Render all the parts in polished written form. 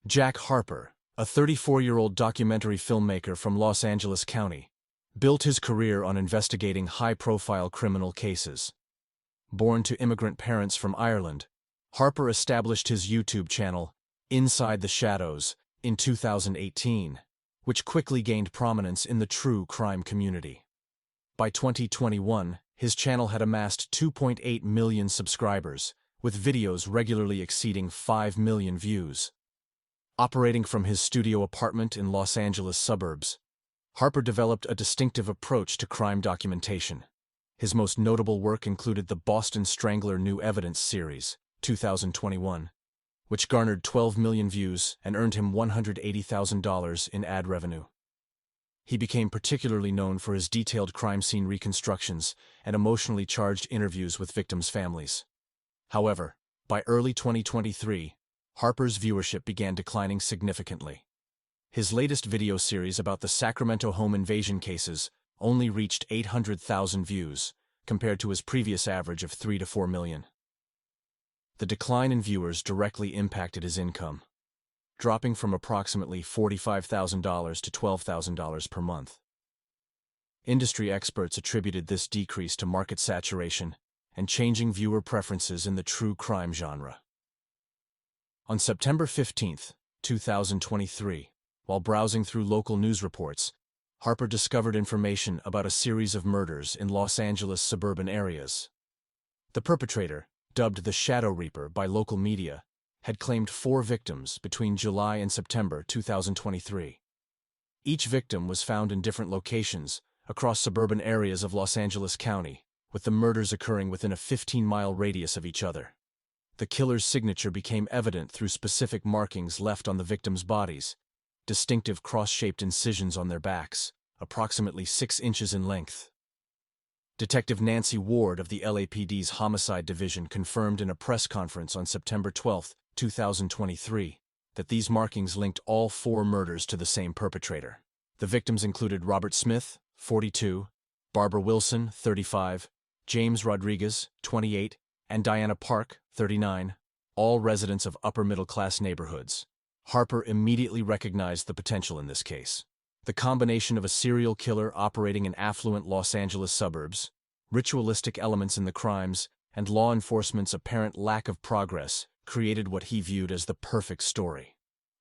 Jack Harper, a 34-year-old documentary filmmaker from Los Angeles County, built his career on investigating high-profile criminal cases. Born to immigrant parents from Ireland, Harper established his YouTube channel, Inside the Shadows, in 2018, which quickly gained prominence in the true crime community. By 2021, his channel had amassed 2.8 million subscribers, with videos regularly exceeding 5 million views. Operating from his studio apartment in Los Angeles suburbs, Harper developed a distinctive approach to crime documentation. His most notable work included the Boston Strangler New Evidence series, 2021, which garnered 12 million views and earned him $180,000 in ad revenue. He became particularly known for his detailed crime scene reconstructions and emotionally charged interviews with victims' families. However, by early 2023, Harper's viewership began declining significantly. His latest video series about the Sacramento home invasion cases only reached 800,000 views, compared to his previous average of 3 to 4 million. The decline in viewers directly impacted his income, dropping from approximately $45,000 to $12,000 per month. Industry experts attributed this decrease to market saturation and changing viewer preferences in the true crime genre. On September 15, 2023, while browsing through local news reports, Harper discovered information about a series of murders in Los Angeles suburban areas. The perpetrator, dubbed the Shadow Reaper by local media, had claimed 4 victims between July and September 2023. Each victim was found in different locations across suburban areas of Los Angeles County, with the murders occurring within a 15-mile radius of each other. The killer's signature became evident through specific markings left on the victims' bodies, distinctive cross-shaped incisions on their backs, approximately 6 inches in length. Detective Nancy Ward of the LAPD's Homicide Division confirmed in a press conference on September 12, 2023, that these markings linked all 4 murders to the same perpetrator. The victims included Robert Smith, 42, Barbara Wilson, 35, James Rodriguez, 28, and Diana Park, 39, all residents of upper-middle-class neighborhoods. Harper immediately recognized the potential in this case. The combination of a serial killer operating in affluent Los Angeles suburbs, ritualistic elements in the crimes, and law enforcement's apparent lack of progress created what he viewed as the perfect story.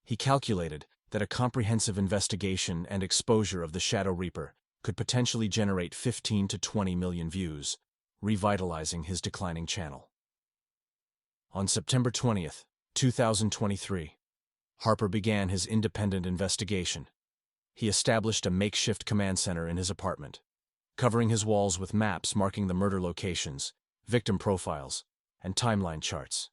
He calculated that a comprehensive investigation and exposure of the Shadow Reaper could potentially generate 15 to 20 million views, revitalizing his declining channel. On September 20, 2023, Harper began his independent investigation. He established a makeshift command center in his apartment, covering his walls with maps marking the murder locations, victim profiles, and timeline charts.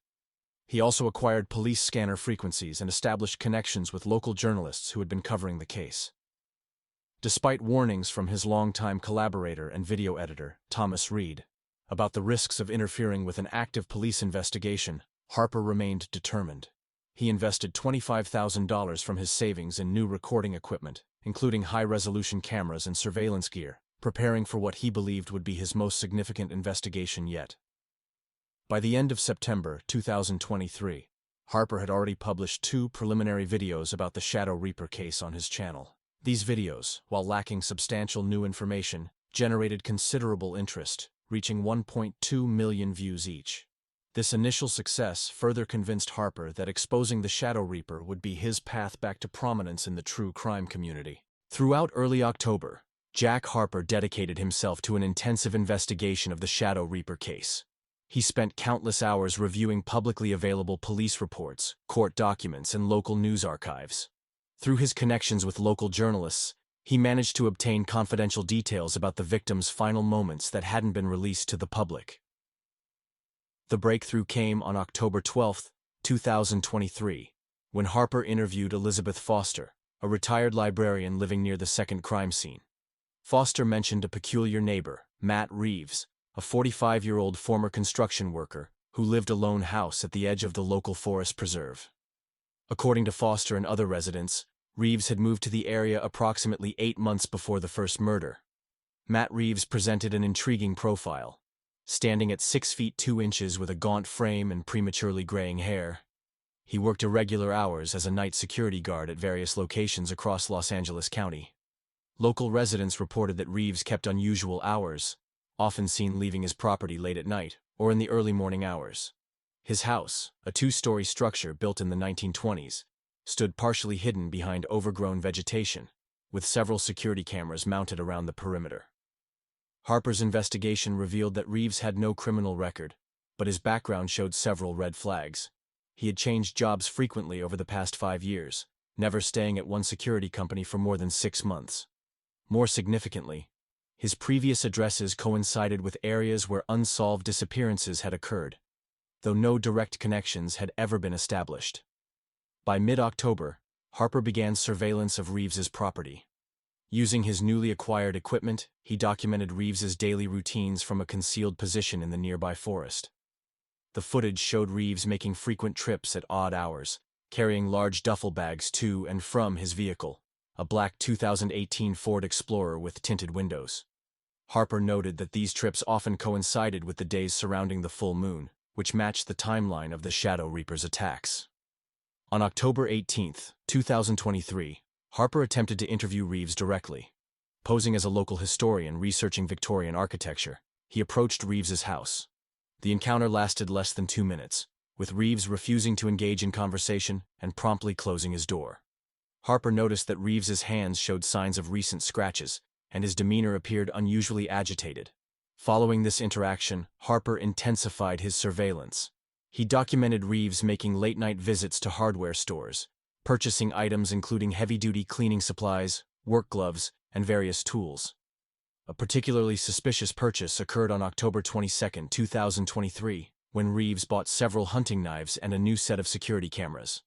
He also acquired police scanner frequencies and established connections with local journalists who had been covering the case. Despite warnings from his longtime collaborator and video editor, Thomas Reed, about the risks of interfering with an active police investigation, Harper remained determined. He invested $25,000 from his savings in new recording equipment, including high-resolution cameras and surveillance gear, preparing for what he believed would be his most significant investigation yet. By the end of September 2023, Harper had already published 2 preliminary videos about the Shadow Reaper case on his channel. These videos, while lacking substantial new information, generated considerable interest, reaching 1.2 million views each. This initial success further convinced Harper that exposing the Shadow Reaper would be his path back to prominence in the true crime community. Throughout early October, Jack Harper dedicated himself to an intensive investigation of the Shadow Reaper case. He spent countless hours reviewing publicly available police reports, court documents, and local news archives. Through his connections with local journalists, he managed to obtain confidential details about the victim's final moments that hadn't been released to the public. The breakthrough came on October 12, 2023, when Harper interviewed Elizabeth Foster, a retired librarian living near the second crime scene. Foster mentioned a peculiar neighbor, Matt Reeves, a 45-year-old former construction worker who lived a lone house at the edge of the local forest preserve. According to Foster and other residents, Reeves had moved to the area approximately 8 months before the first murder. Matt Reeves presented an intriguing profile, standing at 6 feet 2 inches with a gaunt frame and prematurely graying hair. He worked irregular hours as a night security guard at various locations across Los Angeles County. Local residents reported that Reeves kept unusual hours, often seen leaving his property late at night or in the early morning hours. His house, a two-story structure built in the 1920s, stood partially hidden behind overgrown vegetation, with several security cameras mounted around the perimeter. Harper's investigation revealed that Reeves had no criminal record, but his background showed several red flags. He had changed jobs frequently over the past 5 years, never staying at one security company for more than 6 months. More significantly, his previous addresses coincided with areas where unsolved disappearances had occurred, though no direct connections had ever been established. By mid-October, Harper began surveillance of Reeves's property. Using his newly acquired equipment, he documented Reeves's daily routines from a concealed position in the nearby forest. The footage showed Reeves making frequent trips at odd hours, carrying large duffel bags to and from his vehicle, a black 2018 Ford Explorer with tinted windows. Harper noted that these trips often coincided with the days surrounding the full moon, which matched the timeline of the Shadow Reaper's attacks. On October 18, 2023, Harper attempted to interview Reeves directly. Posing as a local historian researching Victorian architecture, he approached Reeves's house. The encounter lasted less than 2 minutes, with Reeves refusing to engage in conversation and promptly closing his door. Harper noticed that Reeves's hands showed signs of recent scratches, and his demeanor appeared unusually agitated. Following this interaction, Harper intensified his surveillance. He documented Reeves making late-night visits to hardware stores, purchasing items including heavy-duty cleaning supplies, work gloves, and various tools. A particularly suspicious purchase occurred on October 22, 2023, when Reeves bought several hunting knives and a new set of security cameras.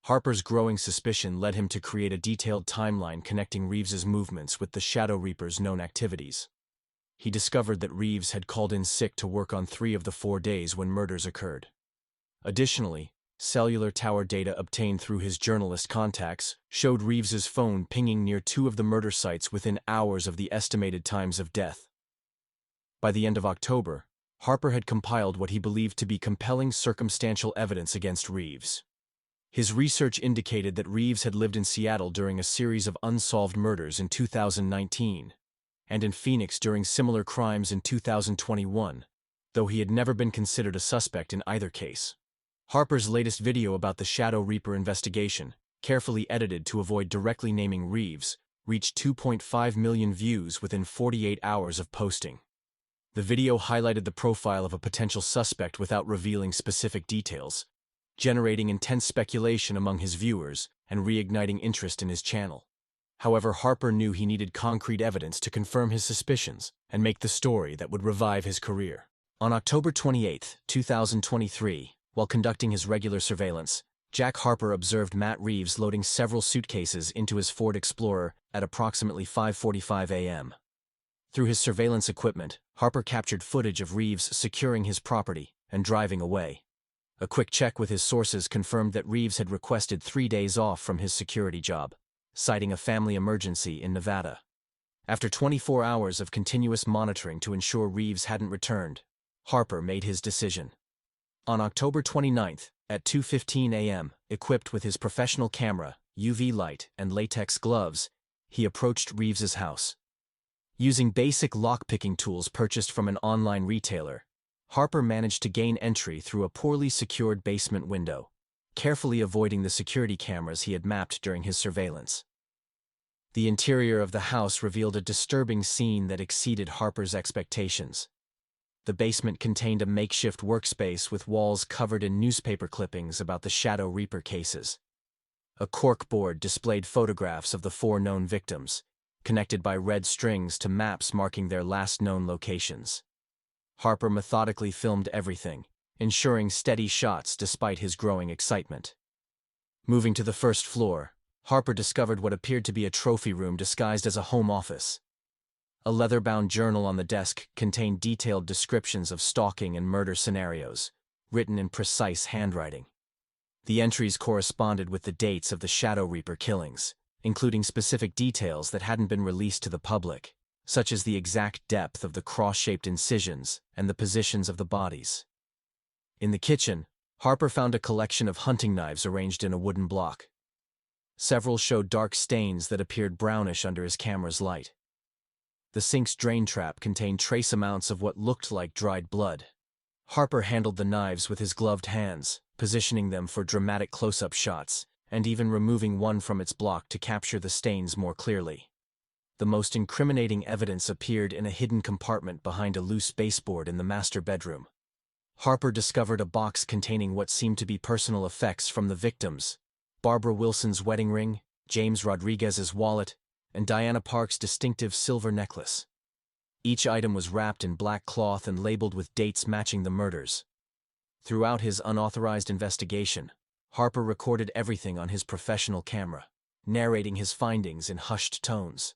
Harper's growing suspicion led him to create a detailed timeline connecting Reeves's movements with the Shadow Reaper's known activities. He discovered that Reeves had called in sick to work on 3 of the 4 days when murders occurred. Additionally, cellular tower data obtained through his journalist contacts showed Reeves's phone pinging near 2 of the murder sites within hours of the estimated times of death. By the end of October, Harper had compiled what he believed to be compelling circumstantial evidence against Reeves. His research indicated that Reeves had lived in Seattle during a series of unsolved murders in 2019, and in Phoenix during similar crimes in 2021, though he had never been considered a suspect in either case. Harper's latest video about the Shadow Reaper investigation, carefully edited to avoid directly naming Reeves, reached 2.5 million views within 48 hours of posting. The video highlighted the profile of a potential suspect without revealing specific details, generating intense speculation among his viewers and reigniting interest in his channel. However, Harper knew he needed concrete evidence to confirm his suspicions and make the story that would revive his career. On October 28, 2023, while conducting his regular surveillance, Jack Harper observed Matt Reeves loading several suitcases into his Ford Explorer at approximately 5:45 a.m. Through his surveillance equipment, Harper captured footage of Reeves securing his property and driving away. A quick check with his sources confirmed that Reeves had requested 3 days off from his security job, citing a family emergency in Nevada. After 24 hours of continuous monitoring to ensure Reeves hadn't returned, Harper made his decision. On October 29, at 2:15 a.m., equipped with his professional camera, UV light, and latex gloves, he approached Reeves's house. Using basic lockpicking tools purchased from an online retailer, Harper managed to gain entry through a poorly secured basement window, carefully avoiding the security cameras he had mapped during his surveillance. The interior of the house revealed a disturbing scene that exceeded Harper's expectations. The basement contained a makeshift workspace with walls covered in newspaper clippings about the Shadow Reaper cases. A corkboard displayed photographs of the 4 known victims, connected by red strings to maps marking their last known locations. Harper methodically filmed everything, ensuring steady shots despite his growing excitement. Moving to the first floor, Harper discovered what appeared to be a trophy room disguised as a home office. A leather-bound journal on the desk contained detailed descriptions of stalking and murder scenarios, written in precise handwriting. The entries corresponded with the dates of the Shadow Reaper killings, including specific details that hadn't been released to the public, such as the exact depth of the cross-shaped incisions and the positions of the bodies. In the kitchen, Harper found a collection of hunting knives arranged in a wooden block. Several showed dark stains that appeared brownish under his camera's light. The sink's drain trap contained trace amounts of what looked like dried blood. Harper handled the knives with his gloved hands, positioning them for dramatic close-up shots, and even removing one from its block to capture the stains more clearly. The most incriminating evidence appeared in a hidden compartment behind a loose baseboard in the master bedroom. Harper discovered a box containing what seemed to be personal effects from the victims: Barbara Wilson's wedding ring, James Rodriguez's wallet, and Diana Park's distinctive silver necklace. Each item was wrapped in black cloth and labeled with dates matching the murders. Throughout his unauthorized investigation, Harper recorded everything on his professional camera, narrating his findings in hushed tones.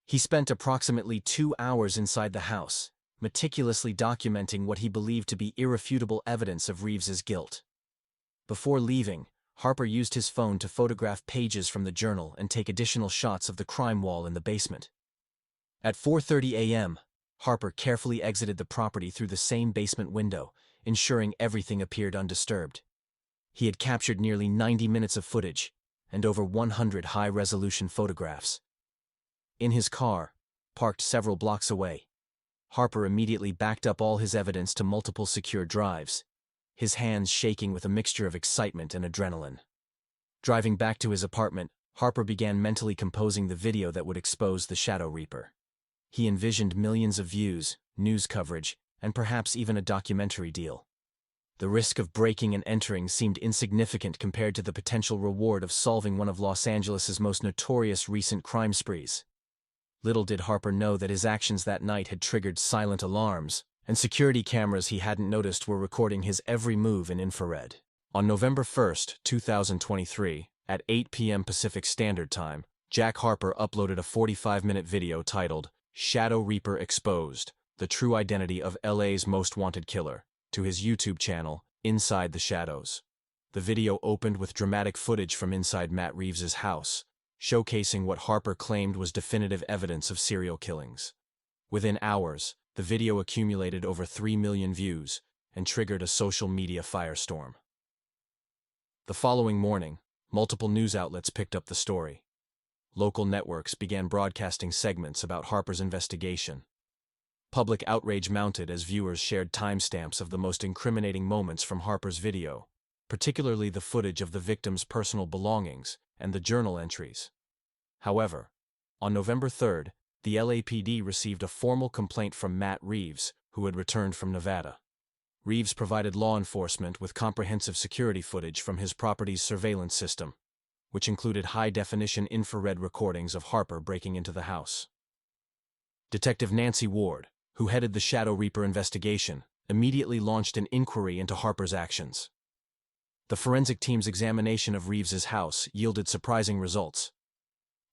He spent approximately 2 hours inside the house, meticulously documenting what he believed to be irrefutable evidence of Reeves's guilt. Before leaving, Harper used his phone to photograph pages from the journal and take additional shots of the crime wall in the basement. At 4:30 a.m., Harper carefully exited the property through the same basement window, ensuring everything appeared undisturbed. He had captured nearly 90 minutes of footage and over 100 high-resolution photographs. In his car, parked several blocks away, Harper immediately backed up all his evidence to multiple secure drives, his hands shaking with a mixture of excitement and adrenaline. Driving back to his apartment, Harper began mentally composing the video that would expose the Shadow Reaper. He envisioned millions of views, news coverage, and perhaps even a documentary deal. The risk of breaking and entering seemed insignificant compared to the potential reward of solving one of Los Angeles's most notorious recent crime sprees. Little did Harper know that his actions that night had triggered silent alarms, and security cameras he hadn't noticed were recording his every move in infrared. On November 1, 2023, at 8 p.m. Pacific Standard Time, Jack Harper uploaded a 45-minute video titled "Shadow Reaper Exposed: The True Identity of LA's Most Wanted Killer" to his YouTube channel, Inside the Shadows. The video opened with dramatic footage from inside Matt Reeves's house, showcasing what Harper claimed was definitive evidence of serial killings. Within hours, the video accumulated over 3 million views and triggered a social media firestorm. The following morning, multiple news outlets picked up the story. Local networks began broadcasting segments about Harper's investigation. Public outrage mounted as viewers shared timestamps of the most incriminating moments from Harper's video, particularly the footage of the victim's personal belongings and the journal entries. However, on November 3rd, the LAPD received a formal complaint from Matt Reeves, who had returned from Nevada. Reeves provided law enforcement with comprehensive security footage from his property's surveillance system, which included high-definition infrared recordings of Harper breaking into the house. Detective Nancy Ward, who headed the Shadow Reaper investigation, immediately launched an inquiry into Harper's actions. The forensic team's examination of Reeves's house yielded surprising results.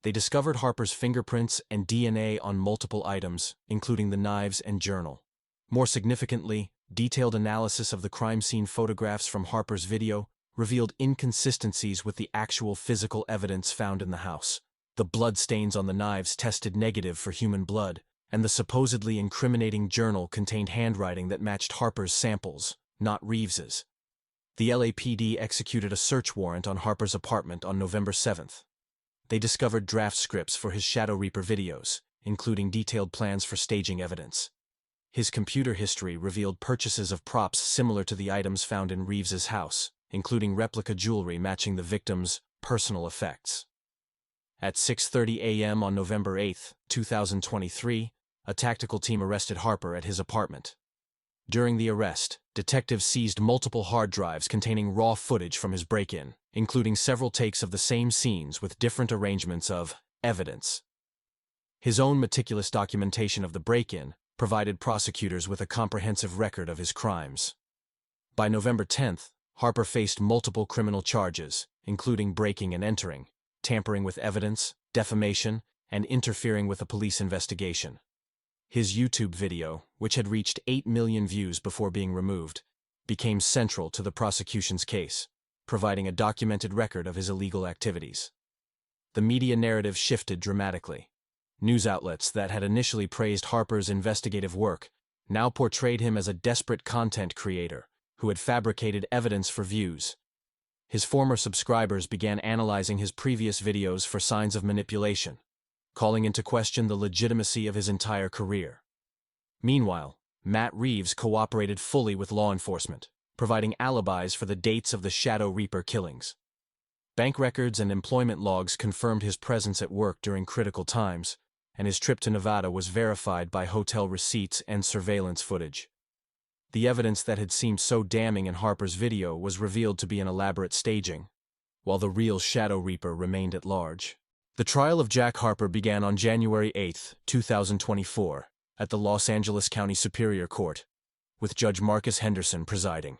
They discovered Harper's fingerprints and DNA on multiple items, including the knives and journal. More significantly, detailed analysis of the crime scene photographs from Harper's video revealed inconsistencies with the actual physical evidence found in the house. The blood stains on the knives tested negative for human blood, and the supposedly incriminating journal contained handwriting that matched Harper's samples, not Reeves's. The LAPD executed a search warrant on Harper's apartment on November 7th. They discovered draft scripts for his Shadow Reaper videos, including detailed plans for staging evidence. His computer history revealed purchases of props similar to the items found in Reeves's house, including replica jewelry matching the victim's personal effects. At 6:30 a.m. on November 8, 2023, a tactical team arrested Harper at his apartment. During the arrest, detectives seized multiple hard drives containing raw footage from his break-in, including several takes of the same scenes with different arrangements of evidence. His own meticulous documentation of the break-in provided prosecutors with a comprehensive record of his crimes. By November 10th, Harper faced multiple criminal charges, including breaking and entering, tampering with evidence, defamation, and interfering with a police investigation. His YouTube video, which had reached 8 million views before being removed, became central to the prosecution's case, providing a documented record of his illegal activities. The media narrative shifted dramatically. News outlets that had initially praised Harper's investigative work now portrayed him as a desperate content creator, who had fabricated evidence for views. His former subscribers began analyzing his previous videos for signs of manipulation, calling into question the legitimacy of his entire career. Meanwhile, Matt Reeves cooperated fully with law enforcement, providing alibis for the dates of the Shadow Reaper killings. Bank records and employment logs confirmed his presence at work during critical times, and his trip to Nevada was verified by hotel receipts and surveillance footage. The evidence that had seemed so damning in Harper's video was revealed to be an elaborate staging, while the real Shadow Reaper remained at large. The trial of Jack Harper began on January 8, 2024, at the Los Angeles County Superior Court, with Judge Marcus Henderson presiding.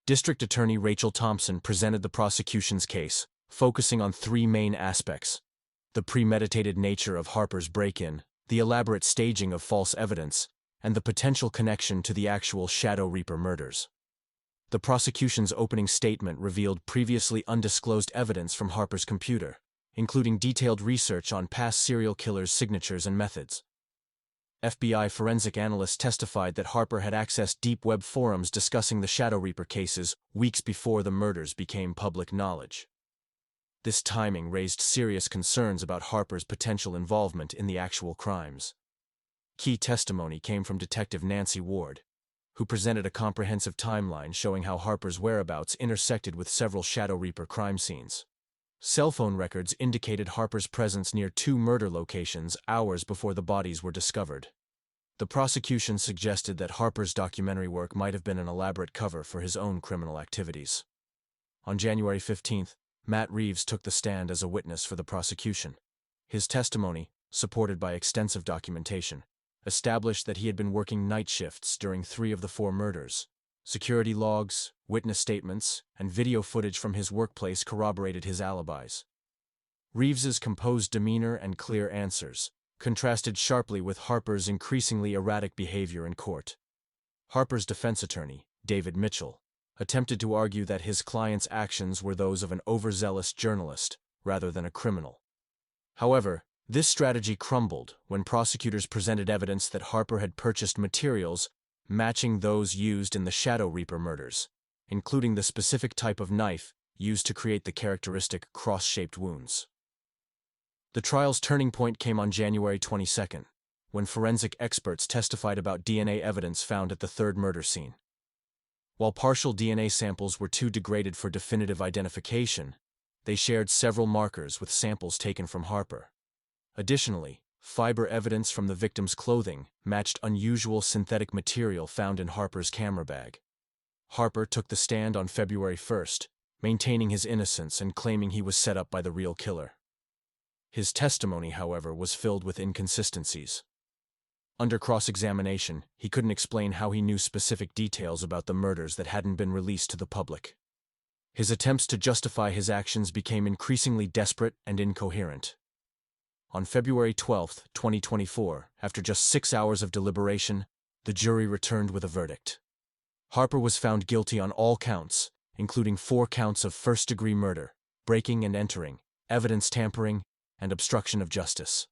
District Attorney Rachel Thompson presented the prosecution's case, focusing on three main aspects: the premeditated nature of Harper's break-in, the elaborate staging of false evidence, and the potential connection to the actual Shadow Reaper murders. The prosecution's opening statement revealed previously undisclosed evidence from Harper's computer, including detailed research on past serial killers' signatures and methods. FBI forensic analysts testified that Harper had accessed deep web forums discussing the Shadow Reaper cases weeks before the murders became public knowledge. This timing raised serious concerns about Harper's potential involvement in the actual crimes. Key testimony came from Detective Nancy Ward, who presented a comprehensive timeline showing how Harper's whereabouts intersected with several Shadow Reaper crime scenes. Cell phone records indicated Harper's presence near 2 murder locations hours before the bodies were discovered. The prosecution suggested that Harper's documentary work might have been an elaborate cover for his own criminal activities. On January 15, Matt Reeves took the stand as a witness for the prosecution. His testimony, supported by extensive documentation, established that he had been working night shifts during 3 of the 4 murders. Security logs, witness statements, and video footage from his workplace corroborated his alibis. Reeves's composed demeanor and clear answers contrasted sharply with Harper's increasingly erratic behavior in court. Harper's defense attorney, David Mitchell, attempted to argue that his client's actions were those of an overzealous journalist rather than a criminal. However, this strategy crumbled when prosecutors presented evidence that Harper had purchased materials matching those used in the Shadow Reaper murders, including the specific type of knife used to create the characteristic cross-shaped wounds. The trial's turning point came on January 22, when forensic experts testified about DNA evidence found at the 3rd murder scene. While partial DNA samples were too degraded for definitive identification, they shared several markers with samples taken from Harper. Additionally, fiber evidence from the victim's clothing matched unusual synthetic material found in Harper's camera bag. Harper took the stand on February 1, maintaining his innocence and claiming he was set up by the real killer. His testimony, however, was filled with inconsistencies. Under cross-examination, he couldn't explain how he knew specific details about the murders that hadn't been released to the public. His attempts to justify his actions became increasingly desperate and incoherent. On February 12, 2024, after just 6 hours of deliberation, the jury returned with a verdict. Harper was found guilty on all counts, including 4 counts of first-degree murder, breaking and entering, evidence tampering, and obstruction of justice.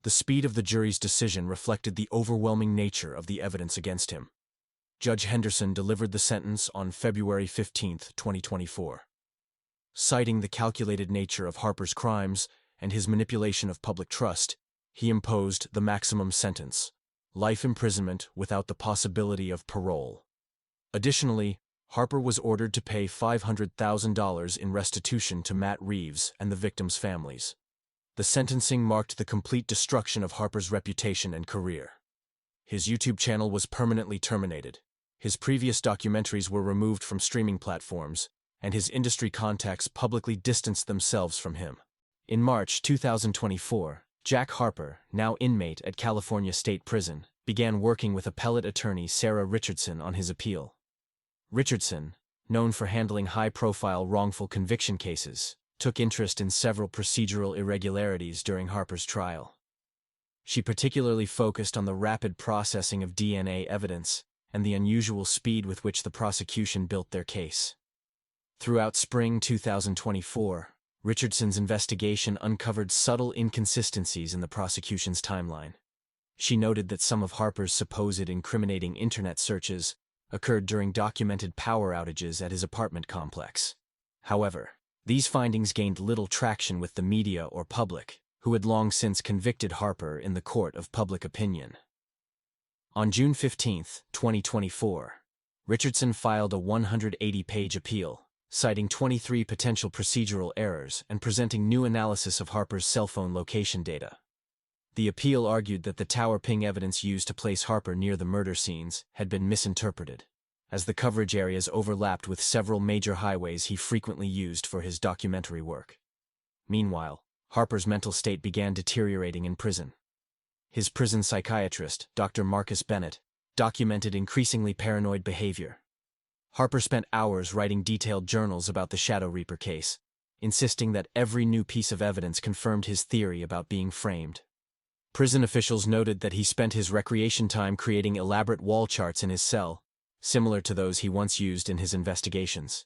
The speed of the jury's decision reflected the overwhelming nature of the evidence against him. Judge Henderson delivered the sentence on February 15, 2024. Citing the calculated nature of Harper's crimes and his manipulation of public trust, he imposed the maximum sentence: life imprisonment without the possibility of parole. Additionally, Harper was ordered to pay $500,000 in restitution to Matt Reeves and the victims' families. The sentencing marked the complete destruction of Harper's reputation and career. His YouTube channel was permanently terminated. His previous documentaries were removed from streaming platforms, and his industry contacts publicly distanced themselves from him. In March 2024, Jack Harper, now inmate at California State Prison, began working with appellate attorney Sarah Richardson on his appeal. Richardson, known for handling high-profile wrongful conviction cases, took interest in several procedural irregularities during Harper's trial. She particularly focused on the rapid processing of DNA evidence and the unusual speed with which the prosecution built their case. Throughout spring 2024, Richardson's investigation uncovered subtle inconsistencies in the prosecution's timeline. She noted that some of Harper's supposed incriminating internet searches occurred during documented power outages at his apartment complex. However, these findings gained little traction with the media or public, who had long since convicted Harper in the court of public opinion. On June 15, 2024, Richardson filed a 180-page appeal, citing 23 potential procedural errors and presenting new analysis of Harper's cell phone location data. The appeal argued that the tower ping evidence used to place Harper near the murder scenes had been misinterpreted, as the coverage areas overlapped with several major highways he frequently used for his documentary work. Meanwhile, Harper's mental state began deteriorating in prison. His prison psychiatrist, Dr. Marcus Bennett, documented increasingly paranoid behavior. Harper spent hours writing detailed journals about the Shadow Reaper case, insisting that every new piece of evidence confirmed his theory about being framed. Prison officials noted that he spent his recreation time creating elaborate wall charts in his cell, similar to those he once used in his investigations.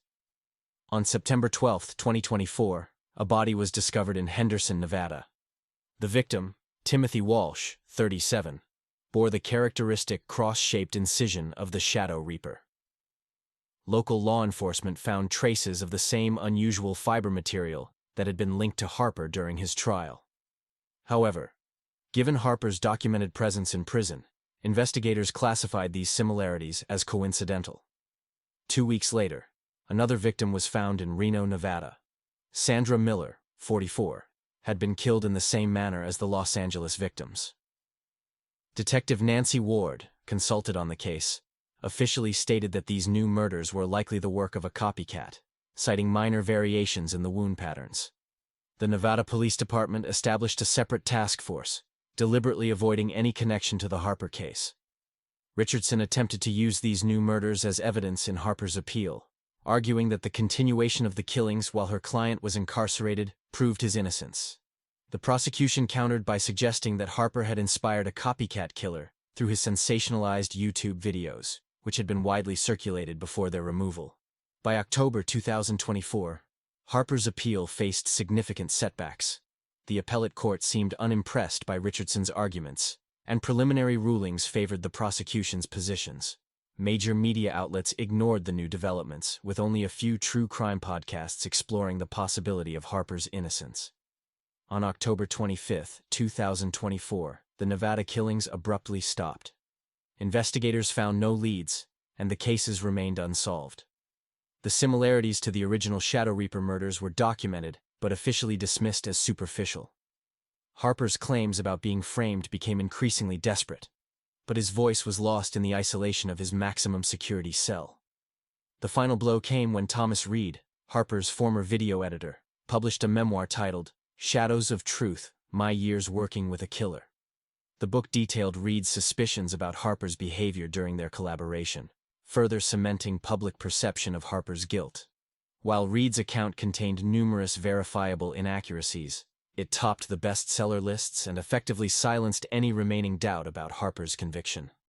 On September 12, 2024, a body was discovered in Henderson, Nevada. The victim, Timothy Walsh, 37, bore the characteristic cross-shaped incision of the Shadow Reaper. Local law enforcement found traces of the same unusual fiber material that had been linked to Harper during his trial. However, given Harper's documented presence in prison, investigators classified these similarities as coincidental. 2 weeks later, another victim was found in Reno, Nevada. Sandra Miller, 44, had been killed in the same manner as the Los Angeles victims. Detective Nancy Ward, consulted on the case, officially stated that these new murders were likely the work of a copycat, citing minor variations in the wound patterns. The Nevada Police Department established a separate task force, deliberately avoiding any connection to the Harper case. Richardson attempted to use these new murders as evidence in Harper's appeal, arguing that the continuation of the killings while her client was incarcerated proved his innocence. The prosecution countered by suggesting that Harper had inspired a copycat killer through his sensationalized YouTube videos, which had been widely circulated before their removal. By October 2024, Harper's appeal faced significant setbacks. The appellate court seemed unimpressed by Richardson's arguments, and preliminary rulings favored the prosecution's positions. Major media outlets ignored the new developments, with only a few true crime podcasts exploring the possibility of Harper's innocence. On October 25, 2024, the Nevada killings abruptly stopped. Investigators found no leads, and the cases remained unsolved. The similarities to the original Shadow Reaper murders were documented, but officially dismissed as superficial. Harper's claims about being framed became increasingly desperate, but his voice was lost in the isolation of his maximum security cell. The final blow came when Thomas Reed, Harper's former video editor, published a memoir titled Shadows of Truth: My Years Working with a Killer. The book detailed Reed's suspicions about Harper's behavior during their collaboration, further cementing public perception of Harper's guilt. While Reed's account contained numerous verifiable inaccuracies, it topped the bestseller lists and effectively silenced any remaining doubt about Harper's conviction.